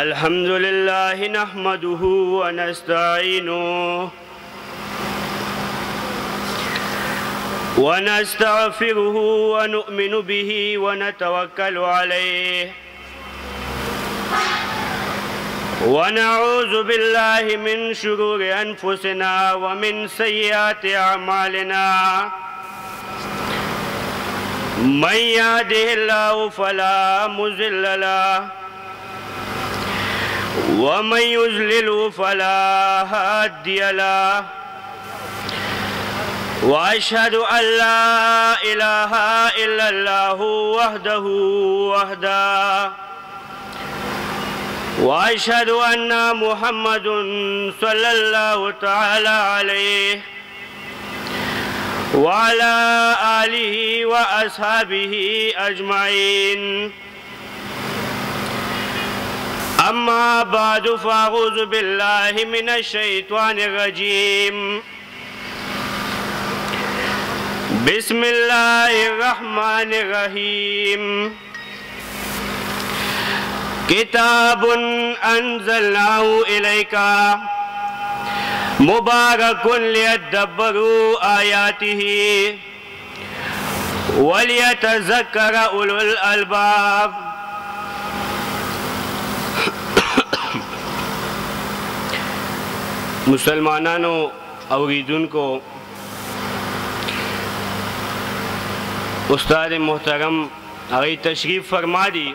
अल्हम्दुलिल्लाह नहमदुहु व नस्तईनुहु व नस्तगफिरुहु व नुअमिनु बिही व नतवक्कलु अलैहि व नऊज़ु बिल्लाहि मिन शुरूरि अनफुसिना व मिन सय्यिआति अअमालिना मन यहदिहिल्लाहु फला मुज़िल्ल लहु व मन युज़लिलहु फला हादिय लहु व अशहदु अल्ला इलाहा इल्लल्लाहु वहदहु व अशहदु अन्ना मुहम्मदुन सल्लल्लाहु तआला अलैहि व अला आलिहि व अस्हाबिहि अजमाइन। अम्मा बादु फ़अऊज़ु बिल्लाहि मिनश शैतानिर रजीम। बिस्मिल्लाहिर रहमानिर रहीम। किताबुन अंज़लनाहु इलैका मुबारकुन लियद्दब्बरू आयातिही व लियतज़क्कर उलुल अलबाब। मुसलमानों औरीदुनको उस्ताद मोहतरम आगे तशरीफ़ फरमा दी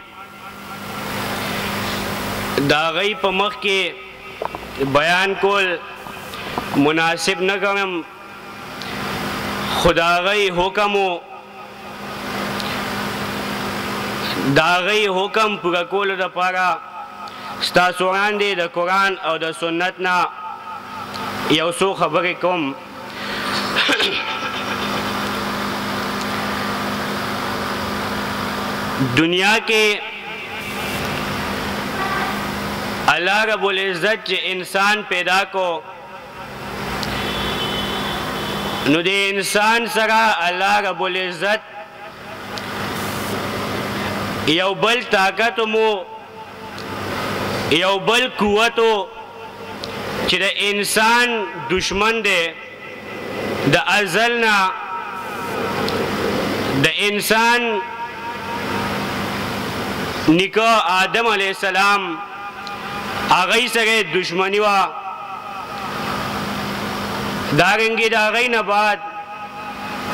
दागई पमख के बयान को मुनासिब न करम खुदागई हुक्म दागई हुक्म पूरा कोल द पारा स्तासुरान दे द कुरान और द सुन्नत ना यवसो खबर कम। दुनिया के अल्लाह रब्बुल इज़्ज़त जे इंसान पैदा को नुदे इंसान सरा अल्लाह रब्बुल इज़्ज़त यौ बल ताकत मो यौ बल कुव्वतो च द इंसान दुश्मन दे द अज़लना द इंसान निको आदम अलैहिस्सलाम आगई सगे दुश्मनी वा दारंगी दागई न बाद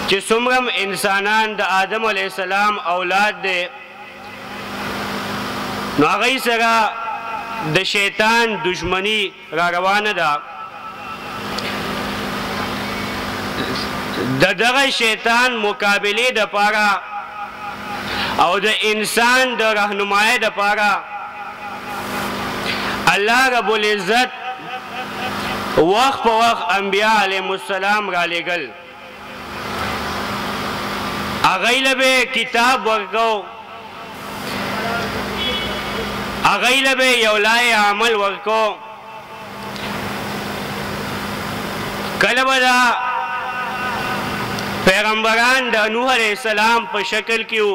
च सुमरम इंसानान द आदम अलैहिस्सलाम औलाद दे न आगई सगा द शैतान दुश्मनी रा रवान दा दगा शैतान मुकाबले द पारा और द इंसान द रहनुमाई द पारा अल्लाह रब्बुल इज़्ज़त वक्त प वक्त अंबिया अलैहिमुस्सलाम रा लेगल अगैलबे किताब वर्गो अगैलबे यौलाए अमल वर्को कलबदा पैगंबरान द नूह अलैहिस्सलाम पर शक्ल क्यों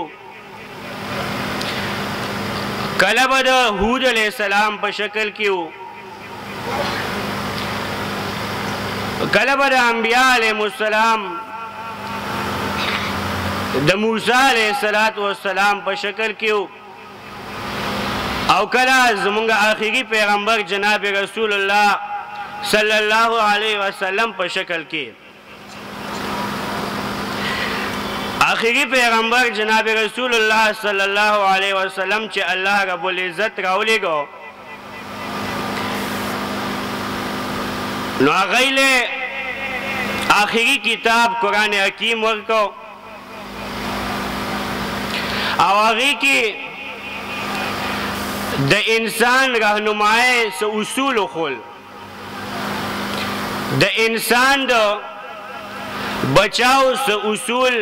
कलबद हूद अलैहिस्सलाम पर शक्ल क्यों कलबद अंबिया अलैहिमुस्सलाम द मूसा अलैहिस्सलाम पर शक्ल क्यों और कला ज़मुंगा आखिरी पैगंबर जनाब रसूलुल्लाह सल्लल्लाहु अलैहि वसल्लम पर शक्ल के आखिरी पैगंबर जनाब रसूलुल्लाह सल्लल्लाहु अलैहि वसल्लम चे अल्लाह रब्बुल इज़्ज़त रावले गो नो आगैले आखिरी किताब कुरान हकीम वर्को आवागी की द इंसान रहनुमाए से उसूल खुल द इंसान द बचाव से उसूल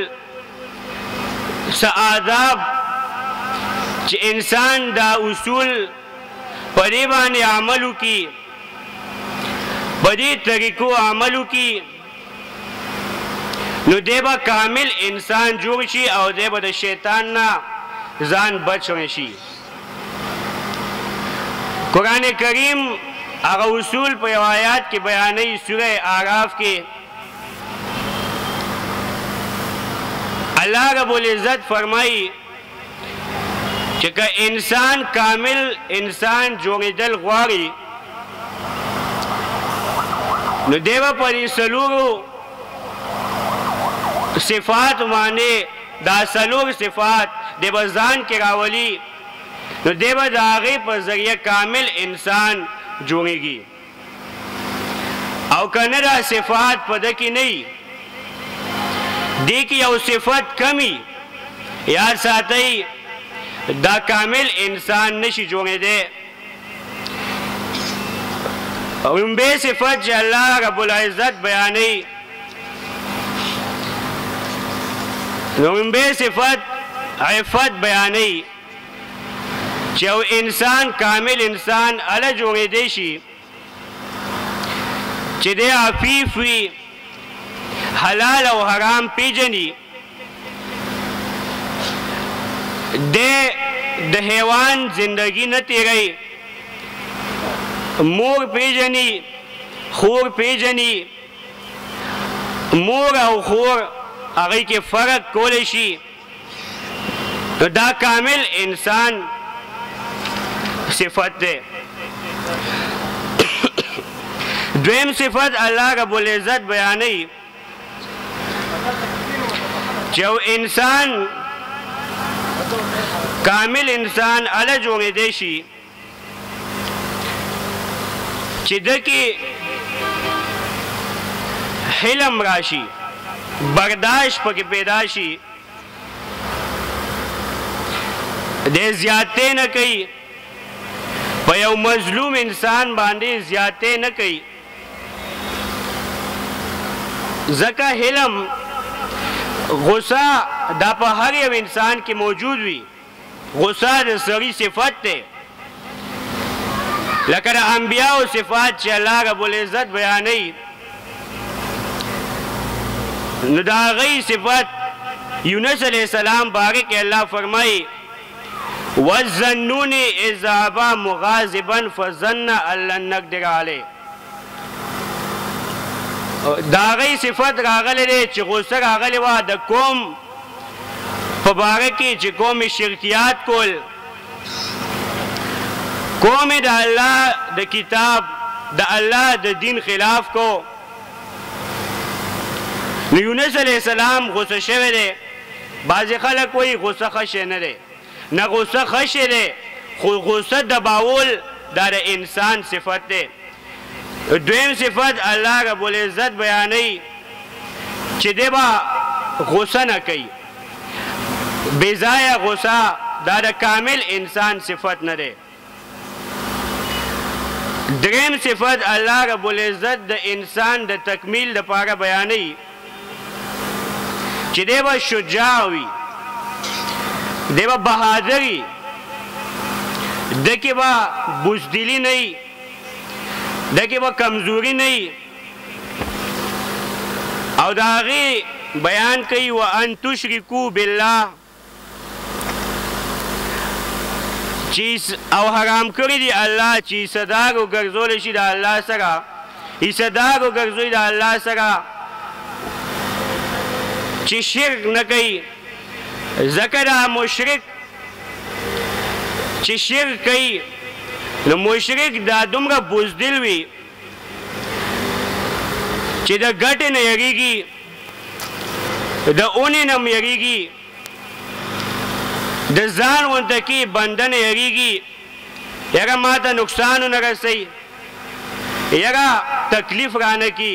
आदाब इंसान दा उसूल परेबान अमलू की बड़ी तरीक़ों अमलू की नु देबा कामिल इंसान जोशी और देबा द शैतान ना जान बच शी قرآن کریم هغه اصول په یو آیات کې بیانوي سوره اعراف کې الله رب العزت فرمایي چې که انسان کامل انسان جوړېدل غواړي نو دیو په دې څلورو صفات باندې دا څلور صفات د ځان کې راولي نو دیو د هغې په ذریعه کامل انسان جوړېږي او که نه دا صفات په ده کې نه وي دې کې یو صفت کمی یاد ساتئ دا کامل انسان نشي جوړېدی لومبۍ صفت چې الله رب العزت بیانوي لومبۍ صفت عفت بیانوي چې یو انسان کامل انسان هله جوړېدی شي چې دی عفیف وي حلال او حرام پیژني د حیوان زندگی نه تیری مور پیژني خور پیژني مور او خور هغې کې فرق کولی شي دا کامل انسان صفت ده دویم صفت الله رب العزت بیانوي چې یو انسان کامل انسان هله جوړېدی شي چې ده کې حلم راشي برداشت پکې پیدا شي دی زیاتې نه کوي په یو مظلوم انسان باندې زیاتې نه کوي ځکه حلم غصه دا په هر یو انسان کې موجود وي غصه د سړي صفت دی لکه د انبیاو صفات چې الله رب العزت بیانوي نو د هغې صفت یونس علیه السلام باره کې الله فرمایي والظنون اذ ذهب مغاضبا فظن ان لن نقدر علیه د هغې صفت راغلی دی چې غصه راغلی وه د قوم په باره کې چې قوم شرکیات کول قوم د الله د کتاب د الله د دین خلاف کو نو یونس علیه السلام غصه شوی دی بعضې خلک وایي غصه ښه شی نه دی نه غصه ښه شی دی خو غصه دباول دا د انسان صفت دی دویم صفت الله رب العزت بیانوي چې دی به غصه نه کوي بېځایه غصه دا د کامل انسان صفت نه دی دریم صفت الله رب العزت د انسان د تکمیل دپاره بیانوي چې دی به شجاع وي دی به بهادر وي ده کې به بزدلي نه وي ده کې به کمزوري نه وي او د هغې بیان کوي وان تشرکو بالله او حرام کړی دی الله چې حصه‌دار وګرځولی شي د الله سره حصه‌دار وګرځوي د الله سره چې شرک نه کوي ځکه دا مشرک چې شرک کوي نو مشرک دا دومره بزدل وي چې د ګټې نه یریږي د اونې نه م یریږي د ځان غونته کې بنده نه یریږي یاره ما ته نقصان ونه رسوي یاره تکلیف رانه کي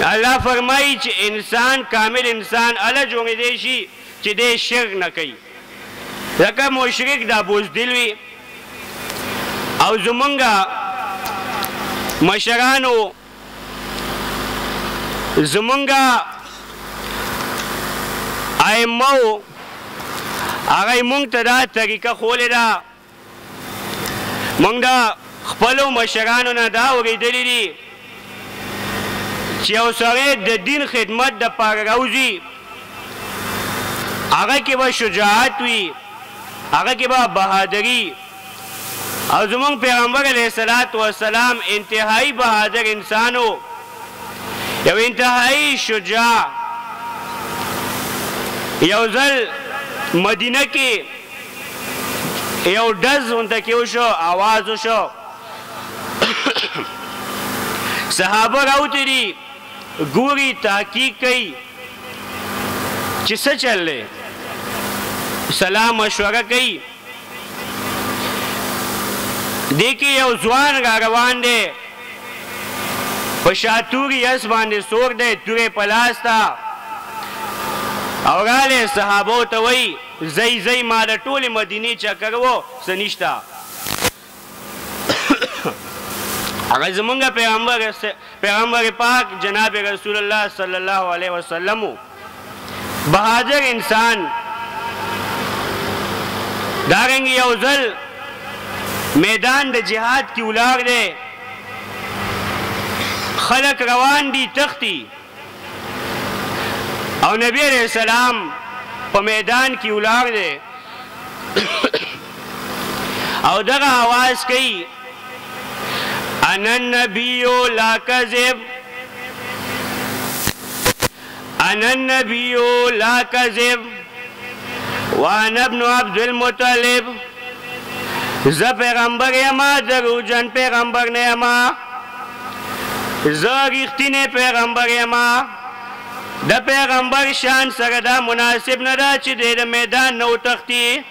الله فرمایي چې انسان کامل انسان هله جوړېدی شي چې دی شرک نه کوي ځکه مشرک دا بزدل وي او زمونږ مشرانو زمونږ ائمو هغه مونږ ته دا طریقه ښولې ده مونږ د خپلو مشرانو نه دا اورېدلي دي چې یو سړی د دین خدمت دپاره راوځي هغه کې به شجاعت وي هغه کې به بهادري او زمونږ پیغمبر علیه الصلاة والسلام انتهایی بهادر انسان و، یو انتهایی شجاع. یو ځل مدینه کې یو ډز غونډه کې وشو، آواز وشو، صحابه راوتري ګوري، تحقیق کوي چې څه چل دی، سلام مشوره کوي. دې کې یو ځوان را روان دی، په شاتوري اس باندې سور دی، تورې په لاس ته، او راغلی صحابو ته وایي ځئ ما د ټولې مدینې چکر و، څه نشته. هغه زمونږ پیغمبر پاک جناب رسول الله صلی الله علیه وسلم بهادر انسان. دارنګې یو ځل میدان د جهاد کې ولاړ دی، خلک روان دي تختی، او نبی علیہ السلام په میدان کې ولاړ دی او دغه آواز کوي انا النبی لا کذب، انا النبی لا کذب وانا ابن عبد المطلب. زه پیغمبر یما، دروغجن پیغمبر نه یما، زه ریښتینی پیغمبر یما. د پیغمبر شان سره دا مناسب نه ده چې د میدان نه وتښتي.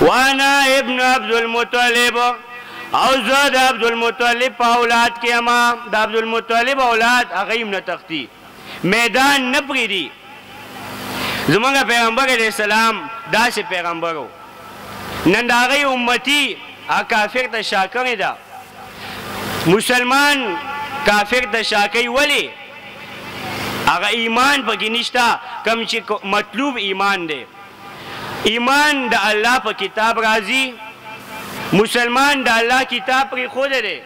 وانا ابن عبد المطلب، او زه د عبدالمطلب په اولاد کې یما. د عبدالمطلب اولاد هغه هم نه تښتي، میدان نه پرېږدي. زمونږ پیغمبر علیه السلام داسې پیغمبر و. نن د هغې امتي کافر ته شا کړې ده. مسلمان کافر ته شا کوي، ولې؟ هغه ایمان پکې نشته، کوم چې مطلوب ایمان دی. ایمان د الله په کتاب راځي، مسلمان د الله کتاب پرېښودی دی.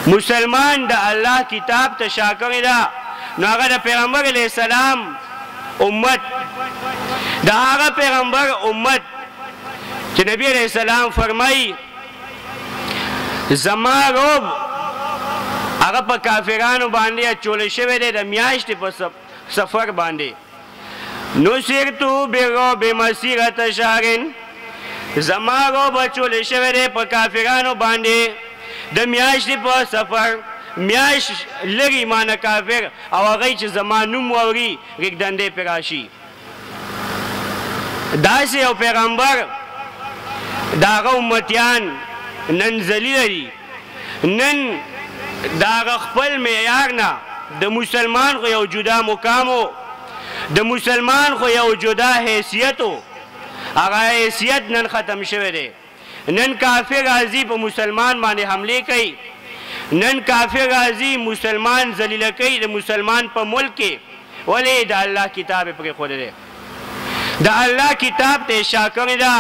مسلمان د الله کتاب ته شا کړې ده. نو هغه د پیغمبر علیه السلام امت، د هغه پیغمبر امت چې نبی علیه السلام فرمایي زما رب هغه په کافرانو باندې اچولی شوی دی د میاشتې په سفر باندې. نصرتو بالرعب مسیرة شهر، زما رب اچولی شوی دی په کافرانو باندې د میاشتې په سفر. میاشت لري مانه کافر، او هغوی چې زما نوم واوري ریږدندې پرې راشي. داسې یو پیغمبر د هغه امتیان نن ذلیله دي. نن د هغه خپل معیار نه د مسلمان خو یو جدا مقام و، د مسلمان خو یو جدا حیثیت و، هغه حیثیت نن ختم شوی دی. نن کافر راځي په مسلمان باندې حملې کوي، نن کافر راځي مسلمان ذلیله کوي د مسلمان په ملک کې. ولې؟ د الله کتاب یې پرېښودی دی، د الله کتاب ته شا کړې ده.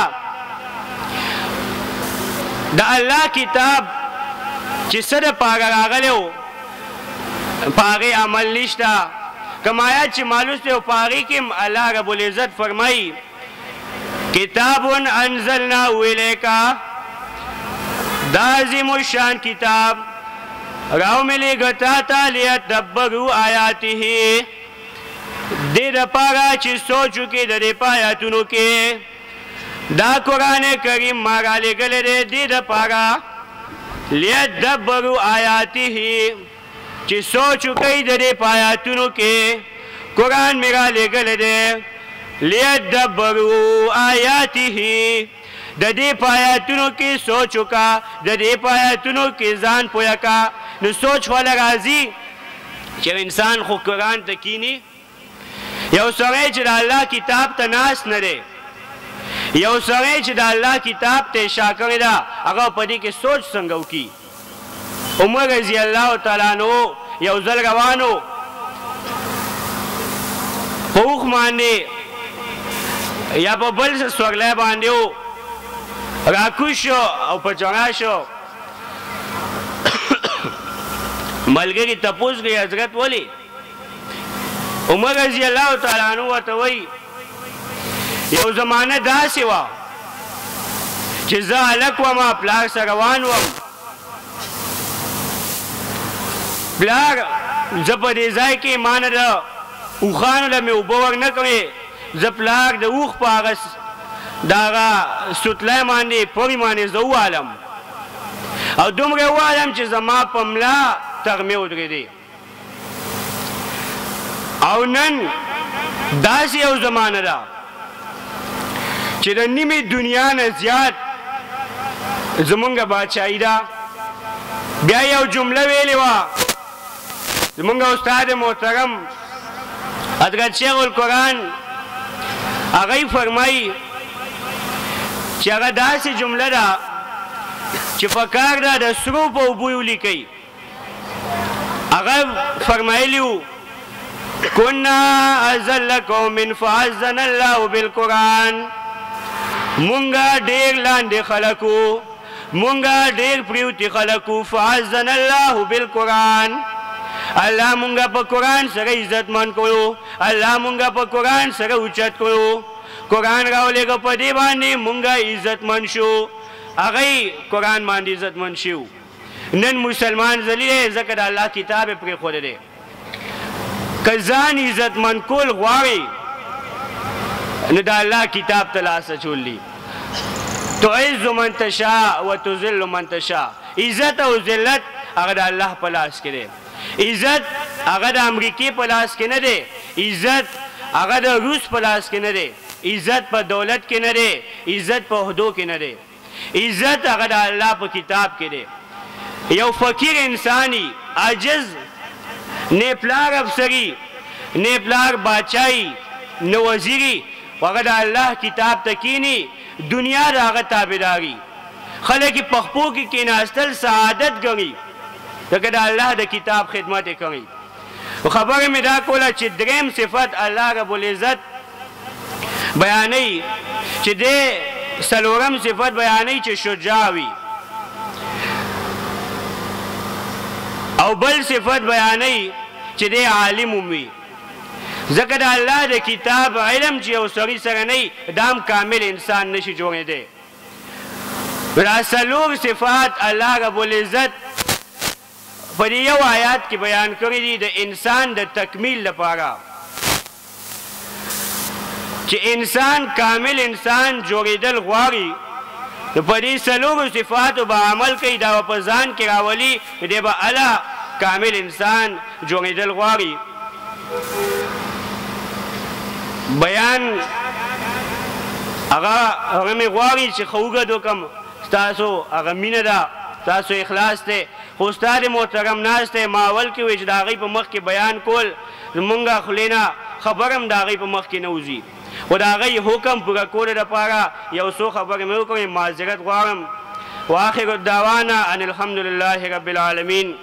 د الله کتاب چې څه دپاره راغلی و، په هغې عمل نشته. کوم آیات چې معلوم دی په هغې کې الله رب العزت فرمایي کتاب انزلناه الیک، دا عظیم الشان کتاب راو مې لېږه تا ته لیدبروا آیاته، دې دپاره چې سوچ وکړي د دې په آیاتونو کې. دا قرآن کریم ما رالیږلی دی دې دپاره لیدبروا آیاته، چې سوچ وکړئ د دې په آیاتونو کې. قرآن مې رالیږلی دی لیدبروا آیاته، د دې په آیاتونو کې سوچ وکړه، د دې په آیاتونو کې ځان پوه کړه. نو سوچ والا راځي چې انسان خو قرآن ته کینی. یو سړی چې د الله کتاب ته ناست نه دی، یو سړی چې د الله کتاب ته شا کړې ده، هغه په دې کې سوچ څنګه وکړي. عمر رضی الله تعالی عنہ یو ځل روان و، په اوښ باندې یا په بل سورلی باندې و، راکوز شو او په چړا شو. ملګري تپوس کوي حضرت ولې؟ عمر رضی الله تعالی عنہ ورته وایي یو زمانه داسې وه چې زه هلک وم پلار سره روان وم پلار زه په دې ځای کې ما نه د اوښانو له مې اوبه ور نه کړې زه پلار د اوښ په هغه د هغه سوتلی باندې پورې باندې زه ووالم او دومره ووالم چې زما په ملا تغمې ودرېدې او نن داسې یو زمانه ده چې د نیمې دنیا نه زیات زمونږ بادشاهي ده بیا یو جمله ویلې وه زمونږ استاد محترم حضرت شیخ القرآن هغه فرمایي چې هغه داسې جمله ده چې پکار ده د سرو په اوبو یې ولیکئ هغه فرمایلي وو كنا أذل قوم فعزنا الله بالقرآن مونږه ډېر لاندې خلکو مونږه ډېر پریوتي خلکو فعزنا الله بالقرآن الله مونږه په قرآن سره عزتمن کړو الله مونږه په قرآن سره اوچت کړو قرآن راولېږه په دې باندې مونږه عزتمن شو هغه قرآن باندې عزتمن شو نن مسلمان ذلیل ځکه د الله کتاب یې پرېښودی دی که ځان عزتمن کول غواړي نو د الله کتاب ته لاس اچول دي تعز من تشاء و تذل من تشاء عزت او ذلت هغه د الله په لاس کې دی عزت هغه د امریکې په لاس کې نه دی عزت هغه د روس په لاس کې نه دی عزت په دولت کې نه دی عزت په عهدو کې نه دی عزت هغه د الله په کتاب کې دی یو فقیر انسانی عاجز نه پلار افسری نه پلار بادشاہی نه وزیری هغه د الله کتاب ته کینی دنیا د هغه تابعداري خلک په خپو کې کیناستل سعادت ګڼي دغه د الله د کتاب خدمت یې کوي خبره مې دا کوله چې دریم صفت الله رب العزت بیانوي چې د څلورم صفت بیانوي چې شجاع وي او بل صفت بیانوي چې د عالم وي ځکه د الله د کتاب علم چې یو سړي سره نه دام کامل انسان نشي جوړېدی دا څلور صفات الله رب العزت په دې یو آیات کې بیان کړي دي د انسان د تکمیل لپاره چې انسان کامل انسان جوړېدل غواړي نو په دې څلورو صفاتو به عمل کوي دا په ځان کې راولي دی به الله کامل انسان جوړېدل غواړي بیان هغه مې غواړي چې ښه وګډ وکړم ستاسو هغه مینه ده ستاسو اخلاص دی خو استاد محترم ناست دی ما اول کې وایي چې د هغوی په مخ کې بیان کول زمونږ خولې نه خبره هم د هغوی په مخ کې نه وځي خو د هغوی حکم پوره کولو دپاره یو څو خبرې مې وکړې معذرت غواړم واخر الدعوانا ان الحمد لله رب العالمین